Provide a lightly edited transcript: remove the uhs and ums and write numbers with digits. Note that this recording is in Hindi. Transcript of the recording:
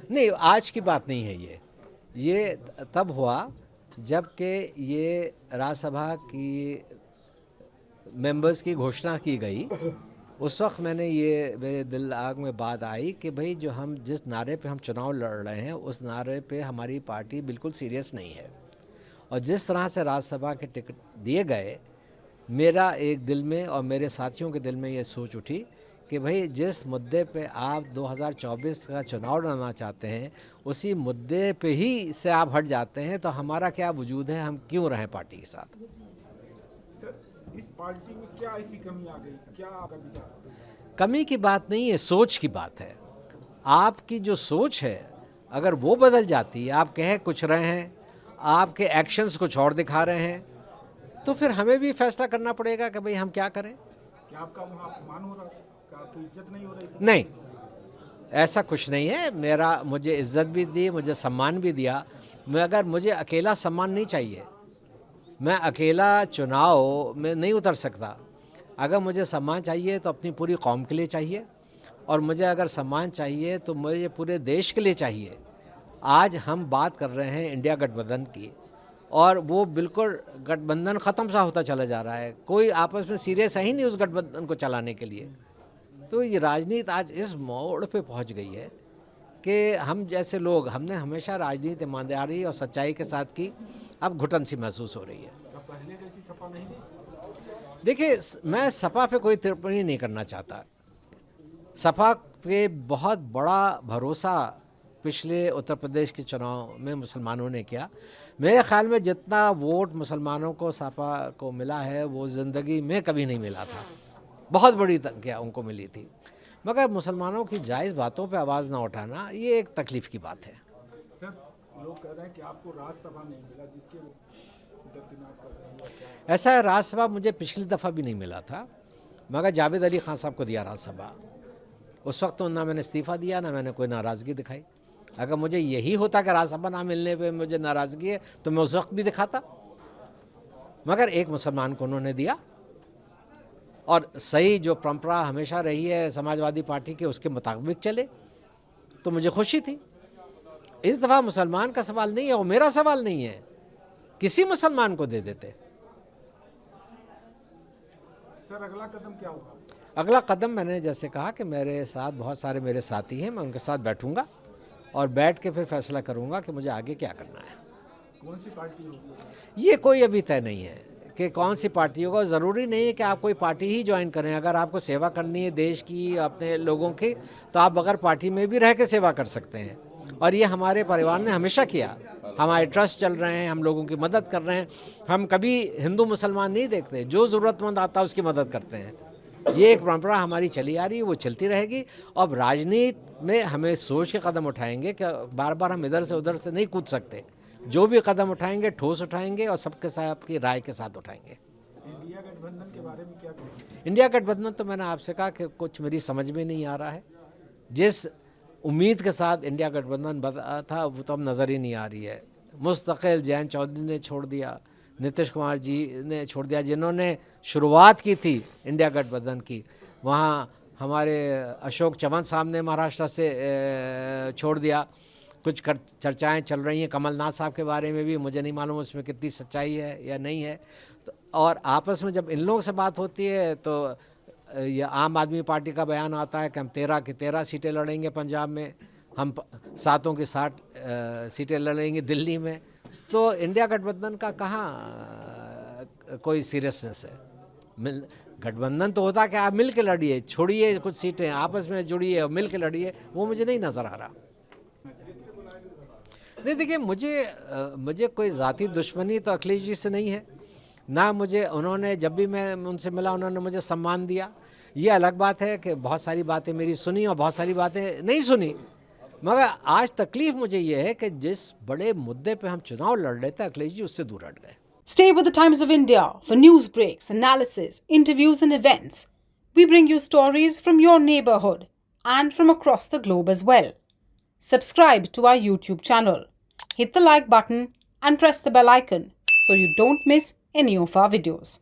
नहीं, आज की बात नहीं है ये तब हुआ जबकि ये राज्यसभा की मेंबर्स की घोषणा की गई। उस वक्त मेरे दिल आग में बात आई कि भाई जो हम जिस नारे पे हम चुनाव लड़ रहे हैं उस नारे पे हमारी पार्टी बिल्कुल सीरियस नहीं है। और जिस तरह से राज्यसभा के टिकट दिए गए, मेरा एक दिल में और मेरे साथियों के दिल में ये सोच उठी कि भाई जिस मुद्दे पे आप 2024 का चुनाव लड़ना चाहते हैं उसी मुद्दे पे ही से आप हट जाते हैं तो हमारा क्या वजूद है, हम क्यों रहें पार्टी के साथ। इस पार्टी में क्या ऐसी कमी आ गई, क्या आपका विचार? कमी की बात नहीं है, सोच की बात है। आपकी जो सोच है अगर वो बदल जाती है, आप कह कुछ रहे हैं, आपके एक्शंस कुछ और दिखा रहे हैं, तो फिर हमें भी फैसला करना पड़ेगा कि भाई हम क्या करें। क्या आपका वहाँ अपमान हो रहा था? क्या आपकी इज्जत नहीं हो रही थी? नहीं, ऐसा कुछ नहीं है। मुझे इज्जत भी दी, मुझे सम्मान भी दिया, मगर मुझे अकेला सम्मान नहीं चाहिए। मैं अकेला चुनाव में नहीं उतर सकता। अगर मुझे सम्मान चाहिए तो अपनी पूरी कौम के लिए चाहिए, और मुझे अगर सम्मान चाहिए तो मुझे पूरे देश के लिए चाहिए। आज हम बात कर रहे हैं इंडिया गठबंधन की, और वो बिल्कुल गठबंधन ख़त्म सा होता चला जा रहा है। कोई आपस में सीरियस है ही नहीं उस गठबंधन को चलाने के लिए। तो ये राजनीति आज इस मोड़ पे पहुंच गई है कि हम जैसे लोग, हमने हमेशा राजनीति ईमानदारी और सच्चाई के साथ की, अब घुटन सी महसूस हो रही है। क्या पहले जैसी सपा नहीं थी? देखिए, मैं सपा पे कोई टिप्पणी नहीं करना चाहता। सपा पे बहुत बड़ा भरोसा पिछले उत्तर प्रदेश के चुनाव में मुसलमानों ने किया। मेरे ख्याल में जितना वोट मुसलमानों को सपा को मिला है वो ज़िंदगी में कभी नहीं मिला था। बहुत बड़ी संख्या उनको मिली थी, मगर मुसलमानों की जायज़ बातों पे आवाज़ ना उठाना ये एक तकलीफ़ की बात है। सर, लोग कह रहे हैं कि आपको राज्यसभा नहीं मिला, जिसके दरकिनार कर रहे हैं, क्या है? ऐसा है, राज्यसभा मुझे पिछली दफ़ा भी नहीं मिला था, मगर जावेद अली ख़ान साहब को दिया राज्यसभा। उस वक्त तो ना मैंने इस्तीफ़ा दिया, ना मैंने कोई नाराज़गी दिखाई। अगर मुझे यही होता कि राज्यसभा ना मिलने पे मुझे नाराज़गी है तो मैं उस वक्त भी दिखाता, मगर एक मुसलमान को उन्होंने दिया, और सही जो परंपरा हमेशा रही है समाजवादी पार्टी के उसके मुताबिक चले, तो मुझे खुशी थी। इस दफ़ा मुसलमान का सवाल नहीं है और मेरा सवाल नहीं है, किसी मुसलमान को दे देते। सर, अगला कदम क्या होगा? अगला कदम मैंने जैसे कहा कि मेरे साथ बहुत सारे मेरे साथी हैं, मैं उनके साथ बैठूंगा और बैठ के फिर फैसला करूंगा कि मुझे आगे क्या करना है। कौन सी पार्टी होगी? ये कोई अभी तय नहीं है कि कौन सी पार्टी होगा। ज़रूरी नहीं है कि आप कोई पार्टी ही ज्वाइन करें। अगर आपको सेवा करनी है देश की, अपने लोगों की, तो आप बगैर पार्टी में भी रह के सेवा कर सकते हैं, और ये हमारे परिवार ने हमेशा किया। हमारे ट्रस्ट चल रहे हैं, हम लोगों की मदद कर रहे हैं। हम कभी हिंदू मुसलमान नहीं देखते, जो ज़रूरतमंद आता है उसकी मदद करते हैं। ये एक परंपरा हमारी चली आ रही है, वो चलती रहेगी। अब राजनीति में हमें सोच के कदम उठाएंगे कि बार बार हम इधर से उधर से नहीं कूद सकते। जो भी कदम उठाएंगे ठोस उठाएंगे और सबके साथ की राय के साथ उठाएंगे। इंडिया गठबंधन के बारे में क्या कहेंगे? इंडिया गठबंधन तो मैंने आपसे कहा कि कुछ मेरी समझ में नहीं आ रहा है। जिस उम्मीद के साथ इंडिया गठबंधन बना था वो तो अब नज़र ही नहीं आ रही है। मुस्तकिल जयंत चौधरी ने छोड़ दिया, नीतीश कुमार जी ने छोड़ दिया, जिन्होंने शुरुआत की थी इंडिया गठबंधन की। वहाँ हमारे अशोक चव्हाण साहब ने महाराष्ट्र से छोड़ दिया। कुछ चर्चाएं चल रही हैं कमलनाथ साहब के बारे में भी, मुझे नहीं मालूम उसमें कितनी सच्चाई है या नहीं है। तो और आपस में जब इन लोगों से बात होती है तो ये आम आदमी पार्टी का बयान आता है कि हम 13 की 13 सीटें लड़ेंगे पंजाब में, हम 7 की 7 सीटें लड़ेंगे दिल्ली में। तो इंडिया गठबंधन का कहाँ कोई सीरियसनेस है। गठबंधन तो होता कि आप मिल के लड़िए, छोड़िए कुछ सीटें, आपस में जुड़िए और मिल के लड़िए, वो मुझे नहीं नज़र आ रहा। नहीं, देखिए, मुझे कोई ज़ाती दुश्मनी तो अखिलेश जी से नहीं है ना। मुझे उन्होंने, जब भी मैं उनसे मिला, उन्होंने मुझे सम्मान दिया। ये अलग बात है कि बहुत सारी बातें मेरी सुनी और बहुत सारी बातें नहीं सुनी, मगर आज तकलीफ मुझे ये है कि जिस बड़े मुद्दे पे हम चुनाव लड़ रहे थे अखिलेश जी उससे दूर हट गए। Stay with the Times of India for news breaks, analysis, interviews and events. We bring you stories from your neighborhood and from across the globe as well. Subscribe to our YouTube channel. Hit the like button and press the bell icon so you don't miss any of our videos.